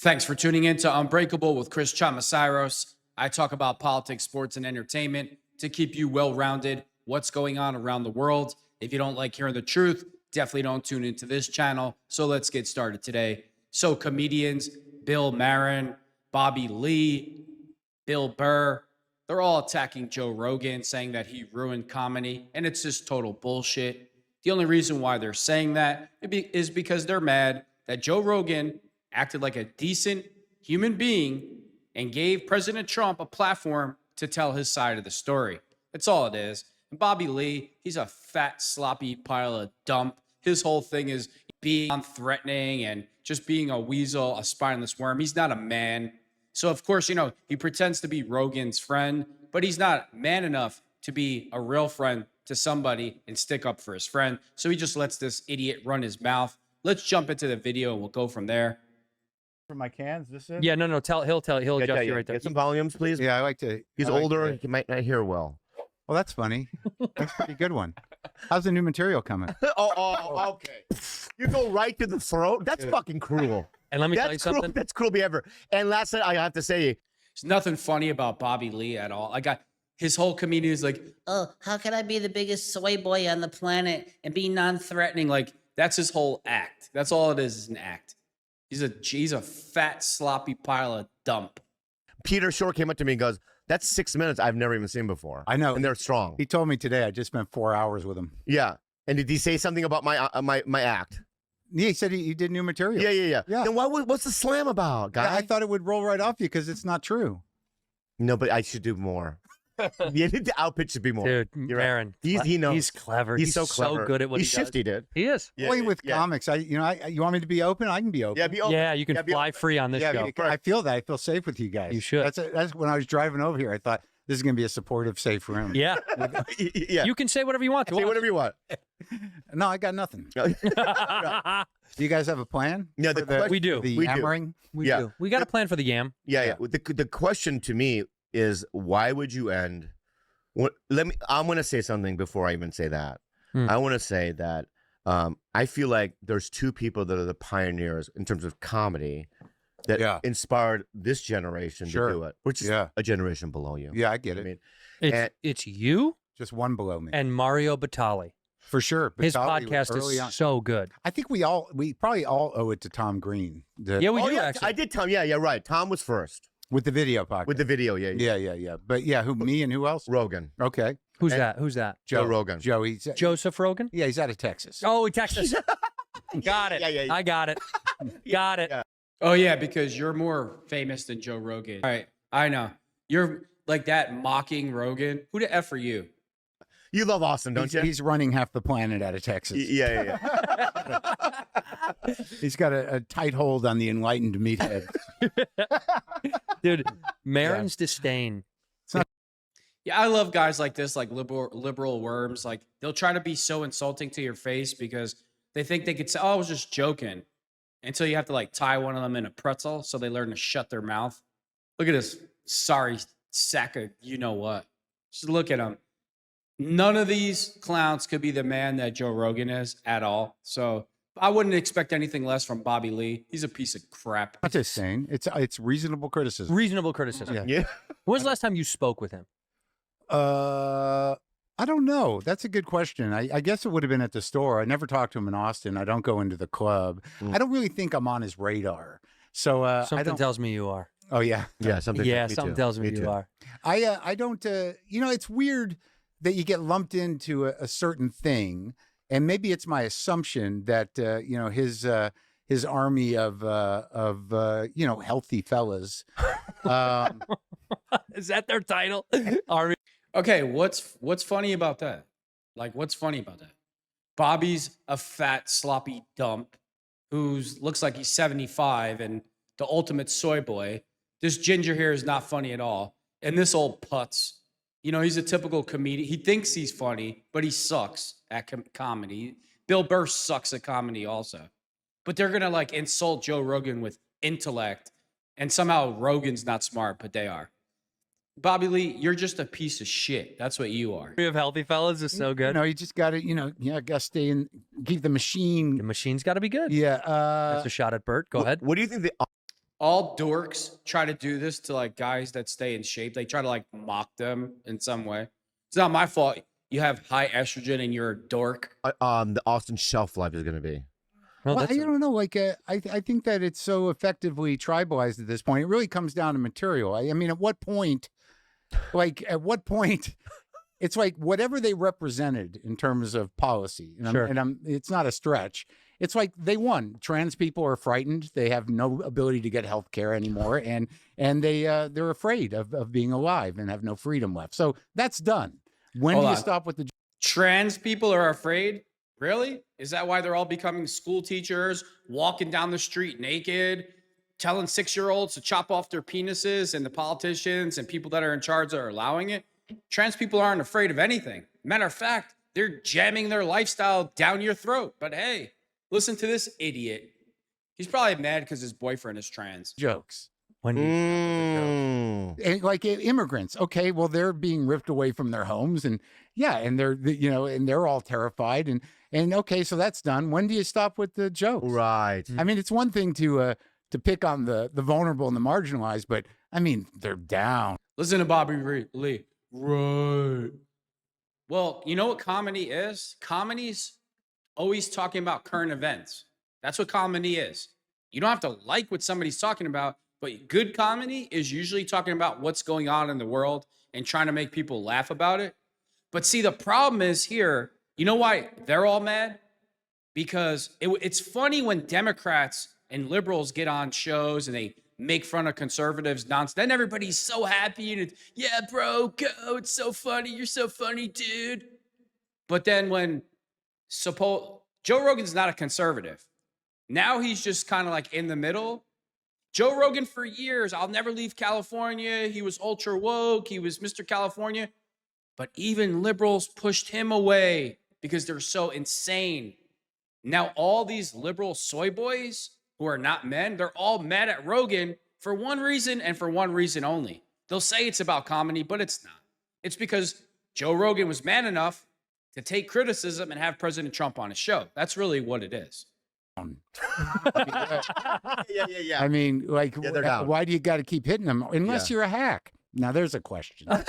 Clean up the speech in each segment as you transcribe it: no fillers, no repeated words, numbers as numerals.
Thanks for tuning in to Unbreakable with Chris Chamasairos. I talk about politics, sports, and entertainment to keep you well-rounded, what's going on around the world. If you don't like hearing the truth, definitely don't tune into this channel. So let's get started today. So comedians, Bill Maron, Bobby Lee, Bill Burr, they're all attacking Joe Rogan, saying that he ruined comedy, and it's just total bullshit. The only reason why they're saying that is because they're mad that Joe Rogan acted like a decent human being and gave President Trump a platform to tell his side of the story. That's all it is. And Bobby Lee, he's a fat, sloppy pile of dump. His whole thing is being threatening and just being a weasel, a spineless worm. He's not a man. So, of course, he pretends to be Rogan's friend, but he's not man enough to be a real friend to somebody and stick up for his friend. So he just lets this idiot run his mouth. Let's jump into the video and we'll go from there. For my cans, this is? Yeah, no, he'll adjust you right there. Get some volumes, please. Yeah, I like to. He's older. He might not hear well. Well, that's funny. That's a pretty good one. How's the new material coming? Okay. You go right to the throat. That's fucking cruel. And let me tell you something. That's cruel behavior. And last night, I have to say, There's nothing funny about Bobby Lee at all. I got his whole comedian is like, oh, how can I be the biggest soy boy on the planet and be non-threatening? Like, that's his whole act. That's all it is an act. He's a fat, sloppy pile of dump. Peter Shore came up to me and goes, that's 6 minutes I've never even seen before. I know. And they're strong. He told me today. I just spent 4 hours with him. Yeah. And did he say something about my act? Yeah, he said he did new material. Yeah. Then what's the slam about, guy? Yeah, I thought it would roll right off you because it's not true. No, but I should do more. The output should be more. Dude, You're right. Aaron, He knows. he's clever. He's so clever. So good at what he does. He's shifty, dude. He is. Yeah, Only with yeah. comics. You want me to be open? I can be open. Yeah, be open. Yeah, you can Yeah, be fly open. free on this Yeah, show. I feel that. I feel safe with you guys. You should. That's when I was driving over here. I thought this is going to be a supportive, safe room. Yeah. Yeah. You can say whatever you want to Say us. whatever you want. No, I got nothing. Do you guys have a plan? Yeah, for the, we do. The We do. hammering? We Yeah. do. We got a plan for the yam. Yeah. The question to me is, why would you end? I'm going to say something before I even say that. I want to say that I feel like there's two people that are the pioneers in terms of comedy that inspired this generation to do it, which is a generation below you. Yeah, I get it. I mean, It's you Just one below me. and Mario Batali. For sure. His Batali was podcast early is on. so good. I think we probably all owe it to Tom Green. Yeah, we do yeah, actually. I did Tom. Yeah, right. Tom was first With the video podcast. with the video. Yeah. Yeah. But yeah, me and who else? Rogan. Okay. Who's that? Who's that? Joe Rogan. Joe, he's Joseph Rogan? yeah, he's out of Texas. Oh, he texted us. Got it. Yeah. I got it. Got it. Yeah. oh yeah, because you're more famous than Joe Rogan. All right, I know. You're like that mocking Rogan. Who the F are you? You love Austin, don't you? He's running half the planet out of Texas. Yeah. He's got a tight hold on the enlightened meathead. Dude, Maron's disdain. Yeah, I love guys like this, like liberal worms. Like they'll try to be so insulting to your face because they think they could say, "Oh, I was just joking," until you have to like tie one of them in a pretzel so they learn to shut their mouth. Look at this sorry sack of you know what. Just look at him. None of these clowns could be the man that Joe Rogan is at all. So I wouldn't expect anything less from Bobby Lee. He's a piece of crap. I'm just saying, it's reasonable criticism. Reasonable criticism. Yeah. When was the last time you spoke with him? I don't know. That's a good question. I guess it would have been at the store. I never talked to him in Austin. I don't go into the club. I don't really think I'm on his radar. So Something tells me you are. Oh yeah. Yeah, something. Yeah, me something too. tells me Me you too. are. I don't. It's weird that you get lumped into a certain thing, and maybe it's my assumption that his army of healthy fellas. Is that their title? Army. Okay, what's funny about that? Like, what's funny about that? Bobby's a fat, sloppy dump who looks like he's 75 and the ultimate soy boy. This ginger hair is not funny at all. And this old putz, he's a typical comedian. He thinks he's funny, but he sucks at comedy. Bill Burr sucks at comedy also. But they're going to like insult Joe Rogan with intellect. And somehow Rogan's not smart, but they are. Bobby Lee, you're just a piece of shit. That's what you are. We have healthy fellas is so good. You just got to, got to stay in, keep the machine. The machine's got to be good. Yeah. That's a shot at Bert. Go ahead. What do you think all dorks try to do this to like guys that stay in shape. They try to like mock them in some way. It's not my fault. You have high estrogen and you're a dork. The Austin shelf life is going to be. Well, Well, that's I don't know. Like, I think that it's so effectively tribalized at this point. It really comes down to material. I mean, at what point, it's like whatever they represented in terms of policy. And, Sure. it's not a stretch. It's like they won. Trans people are frightened. They have no ability to get health care anymore, and they're afraid of being alive and have no freedom left. So that's done. When Hold do you on. stop with the Trans people are afraid? Really? Is that why they're all becoming school teachers, walking down the street naked, telling 6-year-olds to chop off their penises, and the politicians and people that are in charge are allowing it? Trans people aren't afraid of anything. Matter of fact, they're jamming their lifestyle down your throat. But hey, listen to this idiot. He's probably mad because his boyfriend is trans. jokes? when you And like immigrants, okay, well, they're being ripped away from their homes, and yeah, and they're all terrified, and okay, so that's done. When do you stop with the jokes? Right. I mean, it's one thing to pick on the vulnerable and the marginalized, but I mean, they're down. Listen to Bobby Lee. Right. Well, you know what comedy is? Comedy's always talking about current events. That's what comedy is. You don't have to like what somebody's talking about, but good comedy is usually talking about what's going on in the world and trying to make people laugh about it. But see, the problem is here, you know why they're all mad? Because it's funny when Democrats and liberals get on shows and they make fun of conservatives nonsense. Then everybody's so happy and yeah, bro, go. It's so funny. You're so funny, dude. But then when Joe Rogan's not a conservative. Now he's just kind of like in the middle. Joe Rogan for years, I'll never leave California. He was ultra woke. He was Mr. California. But even liberals pushed him away because they're so insane. Now all these liberal soy boys who are not men, they're all mad at Rogan for one reason and for one reason only. They'll say it's about comedy, but it's not. It's because Joe Rogan was man enough to take criticism and have President Trump on his show. That's really what it is. Yeah. I mean, like, Yeah, they're down. why do you got to keep hitting them unless Yeah. you're a hack? Now there's a question. Wow.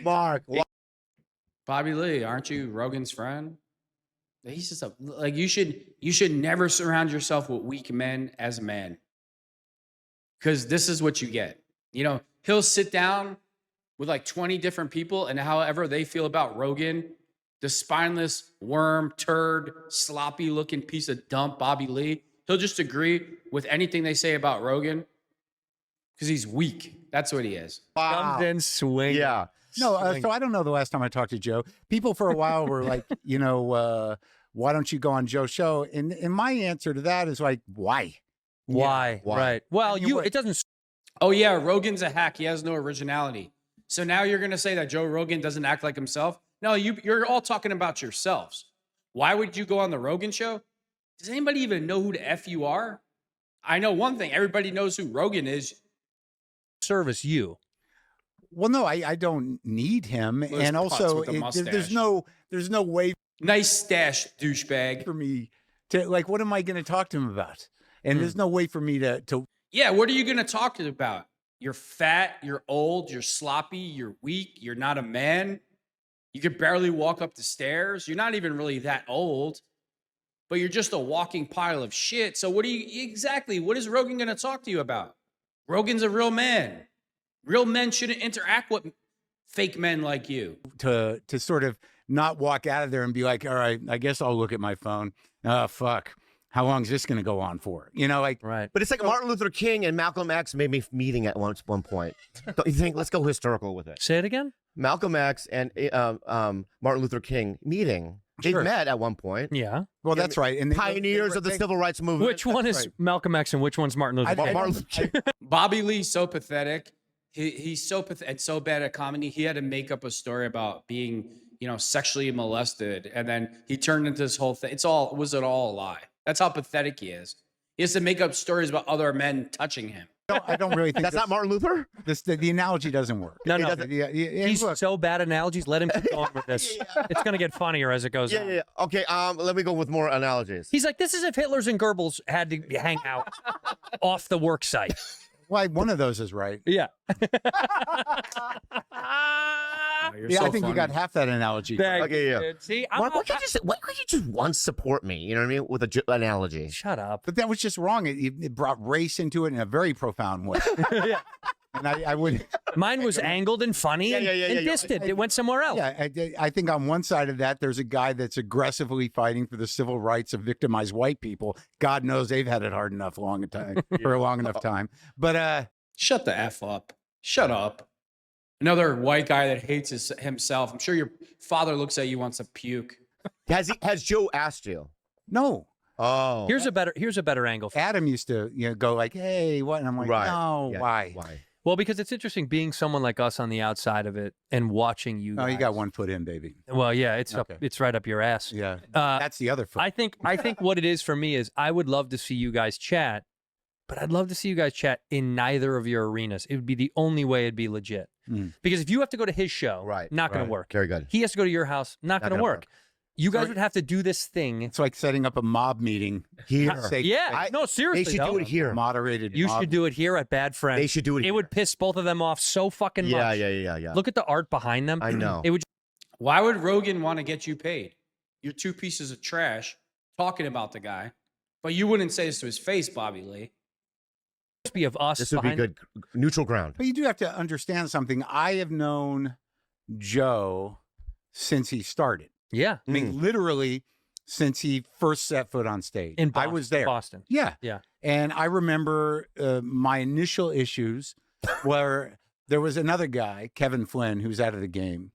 Mark. Bobby Lee, aren't you Rogan's friend? He's just like you should never surround yourself with weak men as a man. Because this is what you get. You know, he'll sit down with like 20 different people, and however they feel about Rogan, the spineless worm, turd, sloppy looking piece of dump, Bobby Lee, he'll just agree with anything they say about Rogan because he's weak. That's what he is. comes in swinging. Yeah. No, so I don't know the last time I talked to Joe. People for a while were like, why don't you go on Joe's show? And my answer to that is like, why? Why? Why? Right. Well, And you were- it doesn't. Oh, yeah, Rogan's a hack. He has no originality. So now you're going to say that Joe Rogan doesn't act like himself? No, you're all talking about yourselves. Why would you go on the Rogan show? Does anybody even know who the F you are? I know one thing. Everybody knows who Rogan is. service you. Well, no, I don't need him, Those and putts also with the there's mustache. no way Nice stash, douchebag. for me to like. What am I going to talk to him about? And there's no way for me to Yeah, what are you going to talk about? You're fat, you're old, you're sloppy, you're weak, you're not a man. You could barely walk up the stairs. You're not even really that old, but you're just a walking pile of shit. So what is Rogan going to talk to you about? Rogan's a real man. Real men shouldn't interact with fake men like you. to sort of not walk out of there and be like, all right, I guess I'll look at my phone. Oh, fuck. How long is this going to go on for? Like, Right. But it's like Martin Luther King and Malcolm X made me meeting at one point. Don't you think? Let's go historical with it. Say it again. Malcolm X and Martin Luther King meeting. They Sure. met at one point. Yeah. well, that's right. And Pioneers of the civil rights movement. Which one is right. Malcolm X and which one's Martin Luther King? Martin Luther King. Bobby Lee's so pathetic. He's so and so bad at comedy. He had to make up a story about being, sexually molested, and then he turned into this whole thing. Was it all a lie? That's how pathetic he is. He has to make up stories about other men touching him. I don't really think That's not Martin Luther? the analogy doesn't work. No, no. He's He's so bad at analogies. Let him keep going with this. It's going to get funnier as it goes on. Yeah. Okay, let me go with more analogies. He's like, this is if Hitler's and Goebbels had to hang out off the work site. Why one of those is right. Yeah. Oh, you're Yeah, so I think you funny. got half that analogy. Okay, yeah. Dude. See, Mark, why can't you just once support me? You know what I mean? With an analogy. shut up. But that was just wrong. It brought race into it in a very profound way. Yeah. And I would, Mine was angled and funny and distant. It went somewhere else. yeah, I think on one side of that, there's a guy that's aggressively fighting for the civil rights of victimized white people. God knows they've had it hard enough for a long enough time. But Shut the F up. Shut up. Another white guy that hates himself. I'm sure your father looks at you wants to puke. Has Joe asked you? no, Oh. Here's a better angle. Adam used to go like, "Hey, what?" And I'm like, Right. "No, Yeah, why?" Well, because it's interesting being someone like us on the outside of it and watching you. Oh, you got guys. 1 foot in, baby. Well, yeah, it's Okay. it's right up your ass. Yeah, Uh, that's the other foot. I think what it is for me is I would love to see you guys chat, but I'd love to see you guys chat in neither of your arenas. It would be the only way it'd be legit. Mm. Because if you have to go to his show, Right, not going right. to work. Very good. He has to go to your house, not going to gonna work. work. You guys So- would have to do this thing. It's like setting up a mob meeting. Here. Say- Yeah, no, seriously. They should though. do it here. Moderated. You mob. should do it here at Bad Friends. They should do it It here. would piss both of them off so fucking much. Yeah. Look at the art behind them. I know. It would Why would Rogan want to get you paid? You're two pieces of trash talking about the guy, but you wouldn't say this to his face, Bobby Lee. just be of us. This would be behind- good. Neutral ground. But you do have to understand something. I have known Joe since he started. Yeah. I mean, literally since he first set foot on stage. In I Boston, was there. Boston. Yeah. Yeah. And I remember my initial issues where there was another guy, Kevin Flynn, who was out of the game.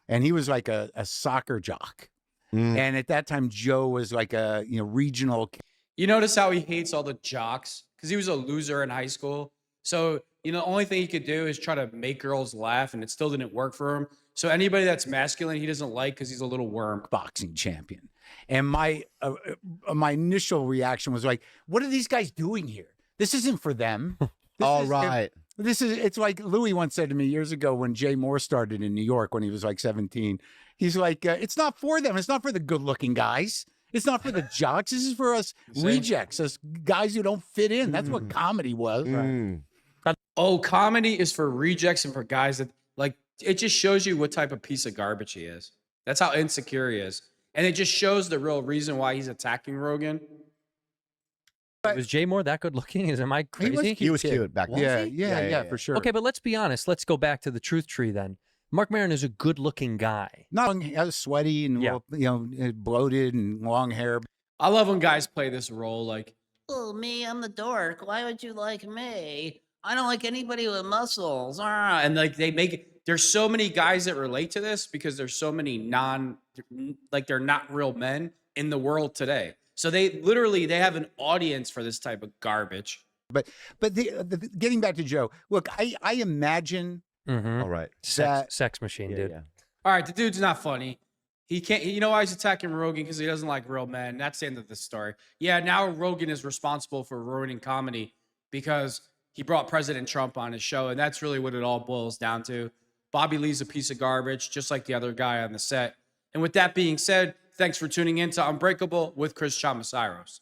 And he was like a soccer jock. Mm. And at that time, Joe was like a regional. You notice how he hates all the jocks? Because he was a loser in high school. So, the only thing he could do is try to make girls laugh, and it still didn't work for him. So anybody that's masculine, he doesn't like because he's a little worm. Boxing champion. And my initial reaction was like, what are these guys doing here? This isn't for them. All right. It's like Louis once said to me years ago when Jay Moore started in New York when he was like 17. He's like, it's not for them. It's not for the good looking guys. It's not for the jocks. This is for us See? rejects, us guys who don't fit in. That's what comedy was. Mm. Oh, comedy is for rejects and for guys that, like, it just shows you what type of piece of garbage he is. That's how insecure he is. And it just shows the real reason why he's attacking Rogan. Was Jay Moore that good looking? Am I crazy? He was cute back then. Yeah, for sure. Okay, but let's be honest. Let's go back to the truth tree then. Marc Maron is a good looking guy. Not sweaty and Yeah. bloated and long hair. I love when guys play this role. Like, Oh, me, I'm the dork. Why would you like me? I don't like anybody with muscles. Ah. and like they make it, there's so many guys that relate to this because there's so many they're not real men in the world today. So they have an audience for this type of garbage. But getting back to Joe, look, I imagine Mm-hmm. All right. Sex machine, dude. Yeah. All right, the dude's not funny. He can't. You know why he's attacking Rogan? Because he doesn't like real men. That's the end of the story. Yeah, now Rogan is responsible for ruining comedy because he brought President Trump on his show, and that's really what it all boils down to. Bobby Lee's a piece of garbage, just like the other guy on the set. And with that being said, thanks for tuning in to Unbreakable with Chris Chamasairos.